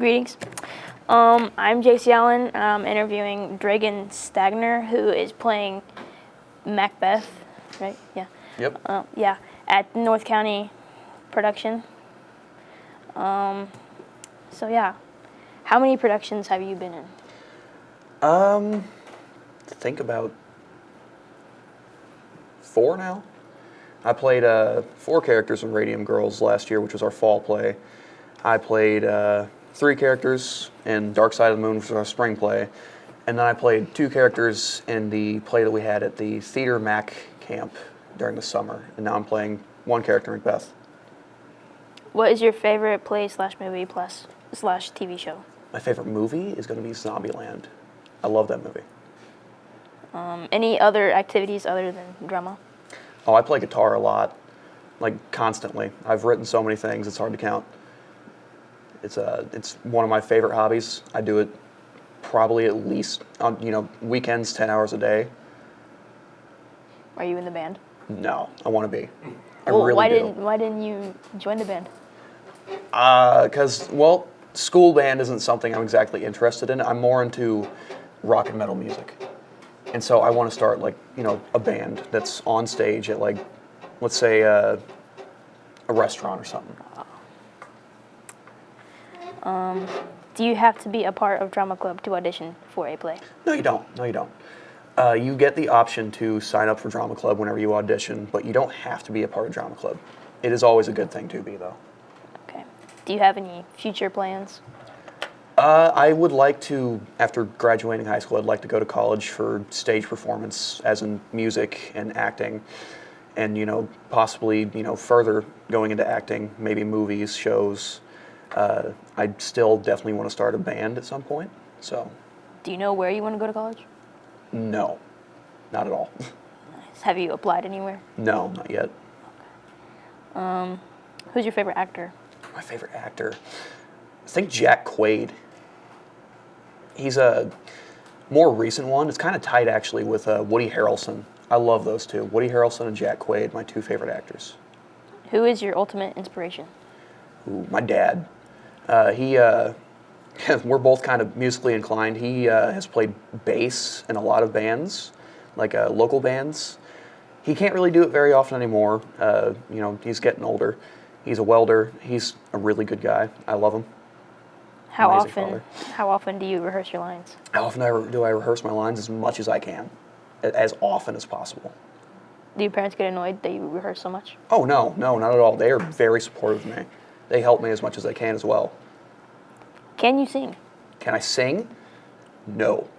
Greetings. I'm Jaycee Allen. I'm interviewing Draegon Stagner, who is playing Macbeth, right? Yeah. Yep. Yeah, at North County production. So yeah, how many productions have you been in? Think about 4 now. I played 4 characters in Radium Girls last year, which was our fall play. I played 3 characters in Dark Side of the Moon, which was our spring play. And then I played 2 characters in the play that we had at the Theater Mac camp during the summer. And now I'm playing 1 character, Macbeth. What is your favorite play / movie / TV show? My favorite movie is going to be Zombieland. I love that movie. Any other activities other than drama? Oh, I play guitar a lot, like constantly. I've written so many things, it's hard to count. It's one of my favorite hobbies. I do it probably at least on weekends, 10 hours a day. Are you in the band? No, I want to be. I Well, really do. Why didn't you join the band? Because, school band isn't something I'm exactly interested in. I'm more into rock and metal music. And so I want to start, a band that's on stage at, let's say, a restaurant or something. Do you have to be a part of drama club to audition for a play? No, you don't. You get the option to sign up for drama club whenever you audition, but you don't have to be a part of drama club. It is always a good thing to be, though. Okay. Do you have any future plans? I would like to, after graduating high school, I'd like to go to college for stage performance, as in music and acting, and possibly further going into acting, maybe movies, shows. I still definitely want to start a band at some point. So. Do you know where you want to go to college? No, not at all. Nice. Have you applied anywhere? No, not yet. Okay. Who's your favorite actor? My favorite actor, I think Jack Quaid. He's a more recent one. It's kind of tight, actually, with Woody Harrelson. I love those two. Woody Harrelson and Jack Quaid, my 2 favorite actors. Who is your ultimate inspiration? Ooh, my dad. We're both kind of musically inclined. He has played bass in a lot of bands, local bands. He can't really do it very often anymore. He's getting older. He's a welder. He's a really good guy. I love him. How Amazing often do you rehearse your lines? How often do I rehearse my lines? As much as I can, as often as possible. Do your parents get annoyed that you rehearse so much? Oh, no, not at all. They are very supportive of me. They help me as much as they can as well. Can you sing? Can I sing? No.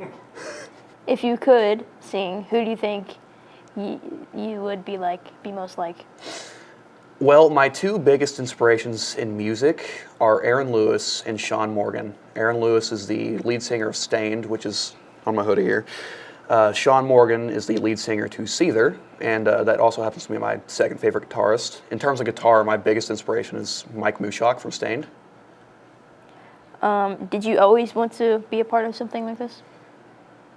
If you could sing, who do you think you would be most like? Well, my 2 biggest inspirations in music are Aaron Lewis and Sean Morgan. Aaron Lewis is the lead singer of Stained, which is on my hoodie here. Sean Morgan is the lead singer to Seether, and that also happens to be my 2nd favorite guitarist. In terms of guitar, my biggest inspiration is Mike Mushok from Stained. Did you always want to be a part of something like this?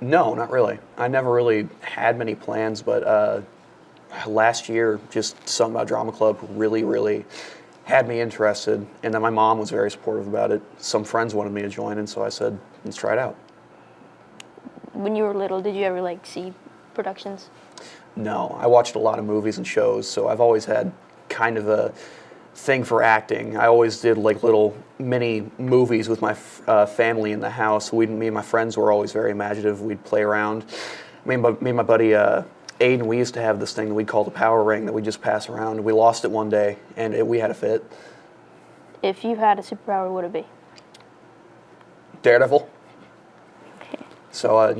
No, not really. I never really had many plans, but last year, just something about drama club really, really had me interested, and then my mom was very supportive about it. Some friends wanted me to join, and so I said, let's try it out. When you were little, did you ever see productions? No, I watched a lot of movies and shows, so I've always had kind of a thing for acting. I always did little mini movies with my family in the house. Me and my friends were always very imaginative. We'd play around. Me and my buddy Aiden, we used to have this thing that we called a power ring that we just pass around. We lost it one day, and we had a fit. If you had a superpower, what would it be? Daredevil. Okay. So,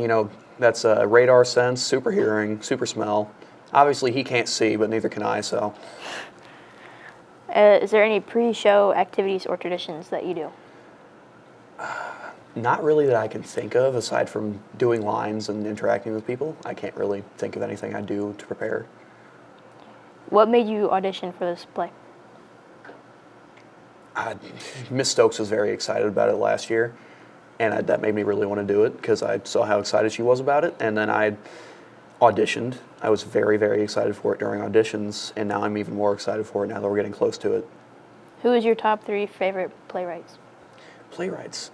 that's radar sense, super hearing, super smell. Obviously, he can't see, but neither can I, so. Is there any pre-show activities or traditions that you do? Not really that I can think of, aside from doing lines and interacting with people. I can't really think of anything I do to prepare. What made you audition for this play? Miss Stokes was very excited about it last year, and that made me really want to do it because I saw how excited she was about it, and then I auditioned. I was very, very excited for it during auditions, and now I'm even more excited for it now that we're getting close to it. Who is your top 3 favorite playwrights? Playwrights.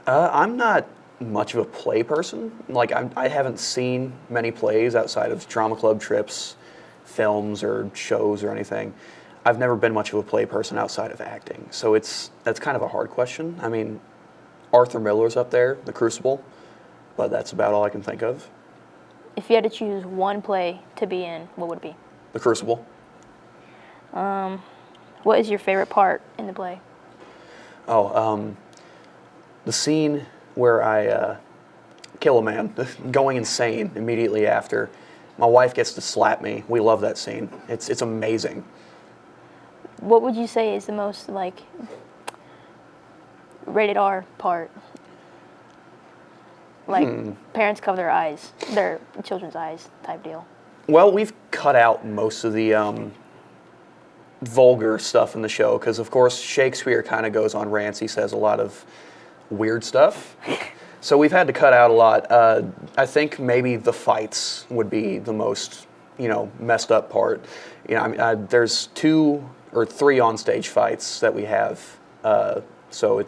I'm not much of a play person. Like, I haven't seen many plays outside of drama club trips, films, or shows or anything. I've never been much of a play person outside of acting. So that's kind of a hard question. I mean, Arthur Miller's up there, The Crucible, but that's about all I can think of. If you had to choose one play to be in, what would it be? The Crucible. What is your favorite part in the play? The scene where I kill a man, going insane immediately after. My wife gets to slap me. We love that scene. It's amazing. What would you say is the most, like, rated R part? Like, parents cover their children's eyes type deal. Well, we've cut out most of the vulgar stuff in the show because, of course, Shakespeare kind of goes on rants. He says a lot of weird stuff. So we've had to cut out a lot. I think maybe the fights would be the most, messed up part. I mean, there's 2 or 3 on-stage fights that we have. So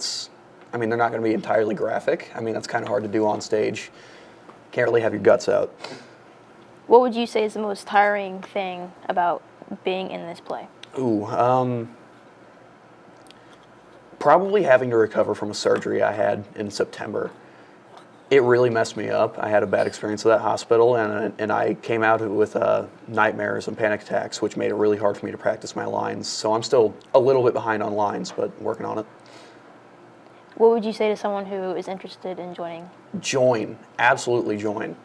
they're not going to be entirely graphic. I mean, that's kind of hard to do on stage. Can't really have your guts out. What would you say is the most tiring thing about being in this play? Probably having to recover from a surgery I had in September. It really messed me up. I had a bad experience at that hospital, and I came out with nightmares and panic attacks, which made it really hard for me to practice my lines. So I'm still a little bit behind on lines, but working on it. What would you say to someone who is interested in joining? Join. Absolutely join.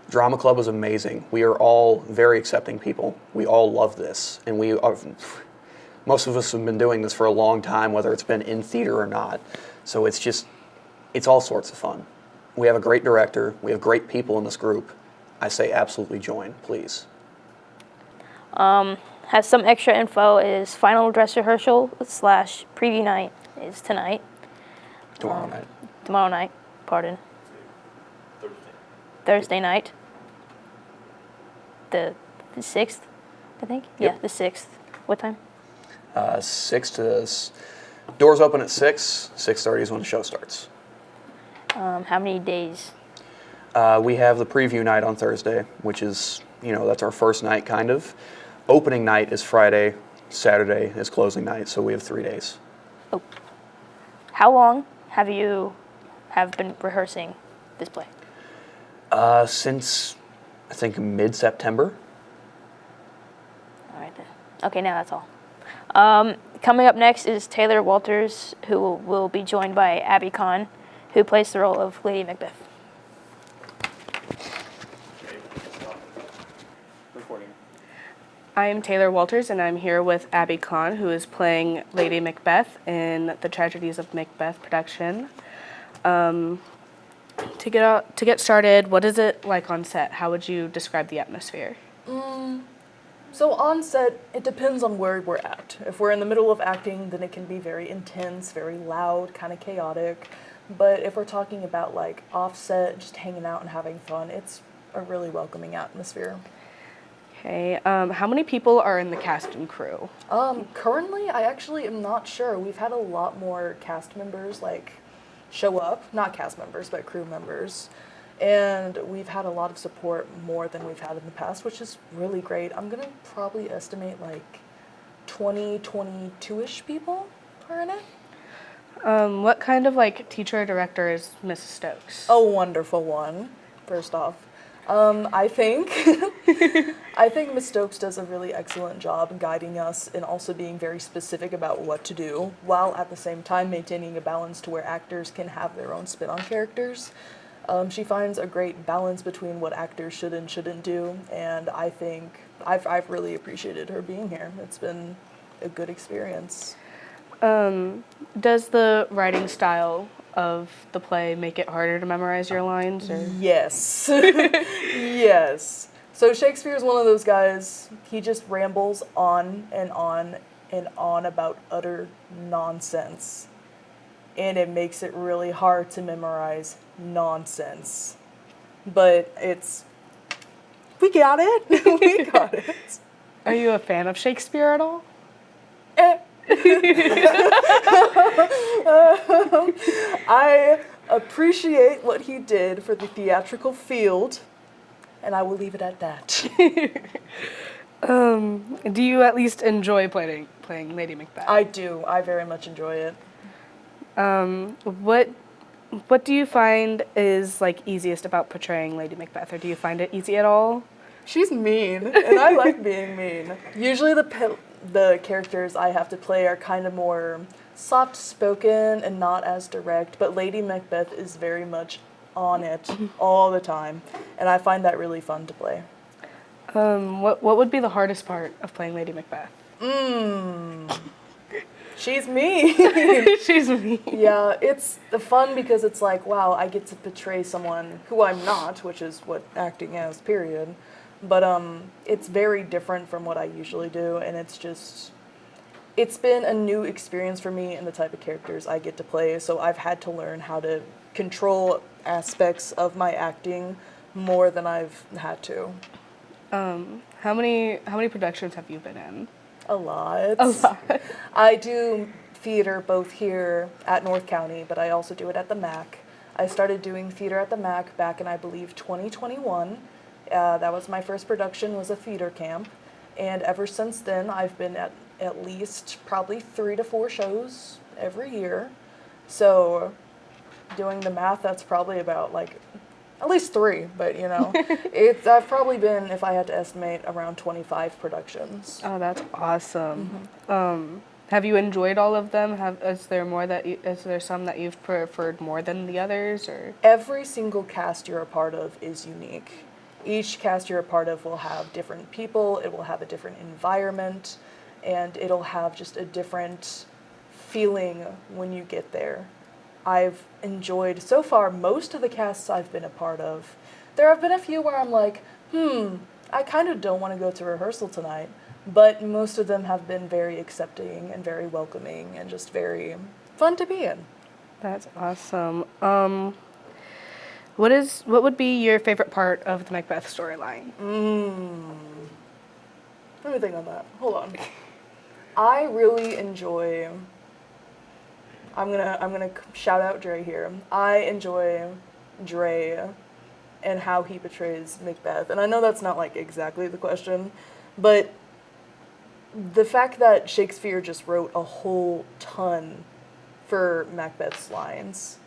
Drama Club is amazing. We are all very accepting people. We all love this. And most of us have been doing this for a long time, whether it's been in theater or not. So it's all sorts of fun. We have a great director. We have great people in this group. I say absolutely join, please. Has some extra info is final dress rehearsal / preview night is tonight. Tomorrow night, pardon. Thursday night. The 6th, I think? Yep. Yeah, the 6th. What time? 6 to... Doors open at 6. 6:30 is when the show starts. How many days? We have the preview night on Thursday, which is, that's our first night, kind of. Opening night is Friday. Saturday is closing night, so we have 3 days. Oh. How long have you been rehearsing this play? Since, I think, mid-September. All right, then. Okay, now that's all. Coming up next is Tayler Walters, who will be joined by Abby Kahn, who plays the role of Lady Macbeth. I'm Tayler Walters, and I'm here with Abby Kahn, who is playing Lady Macbeth in the Tragedies of Macbeth production. To get started, what is it like on set? How would you describe the atmosphere? So on set, it depends on where we're at. If we're in the middle of acting, then it can be very intense, very loud, kind of chaotic. But if we're talking about like offset, just hanging out and having fun, it's a really welcoming atmosphere. Okay, how many people are in the cast and crew? Currently, I actually am not sure. We've had a lot more cast members show up, not cast members, but crew members. And we've had a lot of support, more than we've had in the past, which is really great. I'm gonna probably estimate 20, 22-ish people are in it. What kind of teacher or director is Mrs. Stokes? A wonderful one, first off. I think Ms. Stokes does a really excellent job guiding us and also being very specific about what to do, while at the same time maintaining a balance to where actors can have their own spin on characters. She finds a great balance between what actors should and shouldn't do, and I think I've really appreciated her being here. It's been a good experience. Does the writing style of the play make it harder to memorize your lines? Or? Yes. Yes. So Shakespeare's one of those guys, he just rambles on and on and on about utter nonsense. And it makes it really hard to memorize nonsense. But we got it. We got it. Are you a fan of Shakespeare at all? I appreciate what he did for the theatrical field, and I will leave it at that. Do you at least enjoy playing Lady Macbeth? I do. I very much enjoy it. What do you find is like easiest about portraying Lady Macbeth, or do you find it easy at all? She's mean, and I like being mean. Usually the characters I have to play are kind of more soft-spoken and not as direct, but Lady Macbeth is very much on it all the time, and I find that really fun to play. What would be the hardest part of playing Lady Macbeth? She's mean. She's me. Yeah, it's the fun because it's like, wow, I get to portray someone who I'm not, which is what acting is, period. But it's very different from what I usually do, and it's been a new experience for me and the type of characters I get to play, so I've had to learn how to control aspects of my acting more than I've had to. How many productions have you been in? A lot. A lot. I do theater both here at North County, but I also do it at the MAC. I started doing theater at the MAC back in, I believe, 2021. That was my first production, was a theater camp. And ever since then, I've been at least probably 3 to 4 shows every year. So doing the math, that's probably about like at least 3, but you know, I've probably been, if I had to estimate, around 25 productions. Oh, that's awesome. Have you enjoyed all of them? Is there some that you've preferred more than the others, or? Every single cast you're a part of is unique. Each cast you're a part of will have different people, it will have a different environment, and it'll have just a different feeling when you get there. I've enjoyed, so far, most of the casts I've been a part of. There have been a few where I'm like, I kind of don't want to go to rehearsal tonight, but most of them have been very accepting and very welcoming and just very fun to be in. That's awesome. What would be your favorite part of the Macbeth storyline? Let me think on that. Hold on. I really enjoy. I'm gonna shout out Dre here. I enjoy Dre and how he portrays Macbeth. And I know that's not like exactly the question, but the fact that Shakespeare just wrote a whole ton for Macbeth's lines,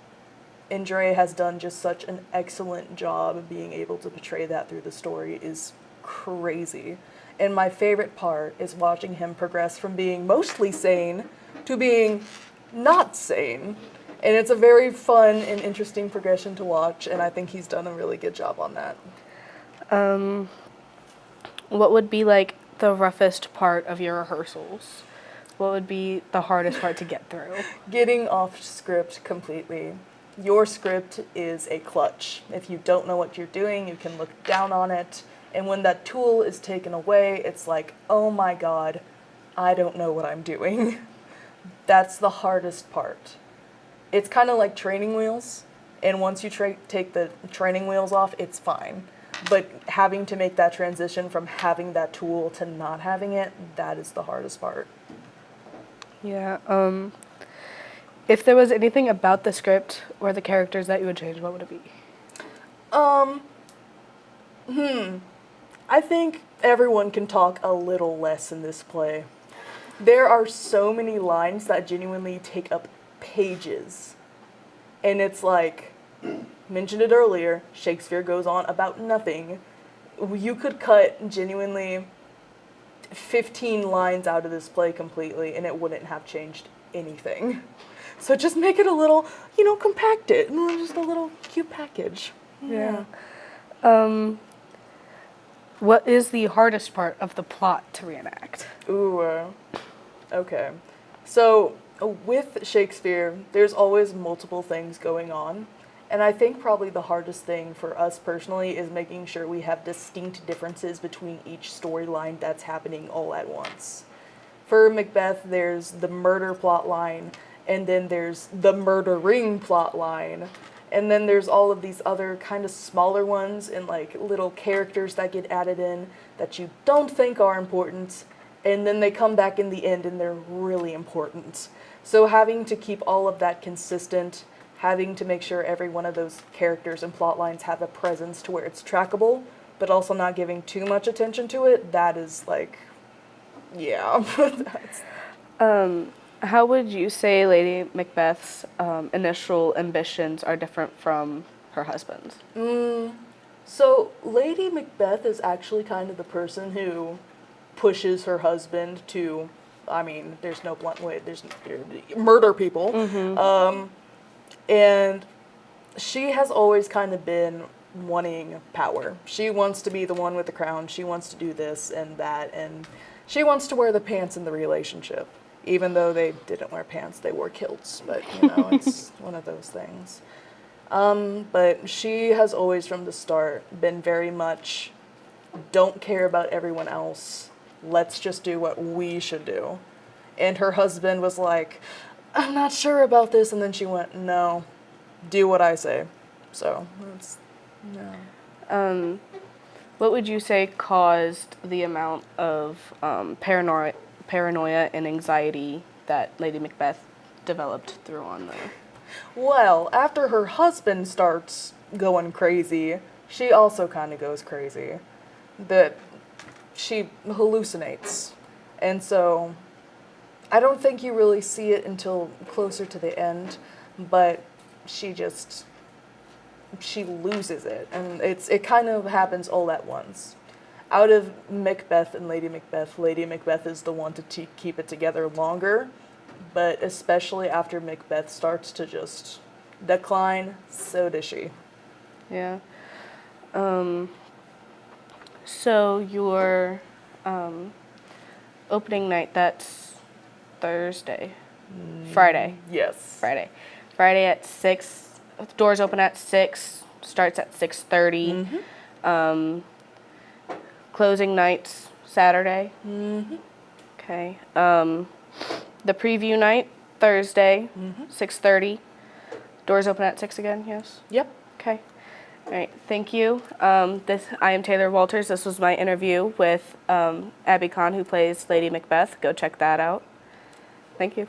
and Dre has done just such an excellent job of being able to portray that through the story is crazy. And my favorite part is watching him progress from being mostly sane to being not sane. And it's a very fun and interesting progression to watch, and I think he's done a really good job on that. What would be like the roughest part of your rehearsals? What would be the hardest part to get through? Getting off script completely. Your script is a clutch. If you don't know what you're doing, you can look down on it, and when that tool is taken away, it's like, oh my god, I don't know what I'm doing. That's the hardest part. It's kind of like training wheels, and once you take the training wheels off, it's fine. But having to make that transition from having that tool to not having it, that is the hardest part. Yeah. If there was anything about the script or the characters that you would change, what would it be? I think everyone can talk a little less in this play. There are so many lines that genuinely take up pages. And it's like, mentioned it earlier, Shakespeare goes on about nothing. You could cut genuinely 15 lines out of this play completely and it wouldn't have changed anything. So just make it a little, compact it, just a little cute package. Yeah. What is the hardest part of the plot to reenact? Ooh, okay. So with Shakespeare, there's always multiple things going on. And I think probably the hardest thing for us personally is making sure we have distinct differences between each storyline that's happening all at once. For Macbeth, there's the murder plot line, and then there's the murdering plot line, and then there's all of these other kind of smaller ones and like little characters that get added in that you don't think are important, and then they come back in the end and they're really important. So having to keep all of that consistent, having to make sure every one of those characters and plot lines have a presence to where it's trackable, but also not giving too much attention to it, that is like, yeah. How would you say Lady Macbeth's initial ambitions are different from her husband's? So Lady Macbeth is actually kind of the person who pushes her husband to, I mean, there's no blunt way, there's murder people. And she has always kind of been wanting power. She wants to be the one with the crown. She wants to do this and that, and she wants to wear the pants in the relationship. Even though they didn't wear pants, they wore kilts. But, you know, it's one of those things. But she has always from the start been very much, don't care about everyone else. Let's just do what we should do. And her husband was like, I'm not sure about this. And then she went, no, do what I say. So, that's, no. What would you say caused the amount of paranoia and anxiety that Lady Macbeth developed through on the... Well, after her husband starts going crazy, she also kind of goes crazy. That she hallucinates. And so I don't think you really see it until closer to the end, but she loses it. And it kind of happens all at once. Out of Macbeth and Lady Macbeth is the one to keep it together longer, but especially after Macbeth starts to just decline, so does she. Yeah. So your opening night, that's Thursday? Friday? Yes. Friday. Friday at 6. Doors open at 6, starts at 6:30. Closing nights Saturday. Okay. The preview night Thursday, 6:30. Doors open at 6 again. Yes. Yep. Okay. All right. Thank you. I am Tayler Walters. This was my interview with Abby Kahn, who plays Lady Macbeth. Go check that out. Thank you.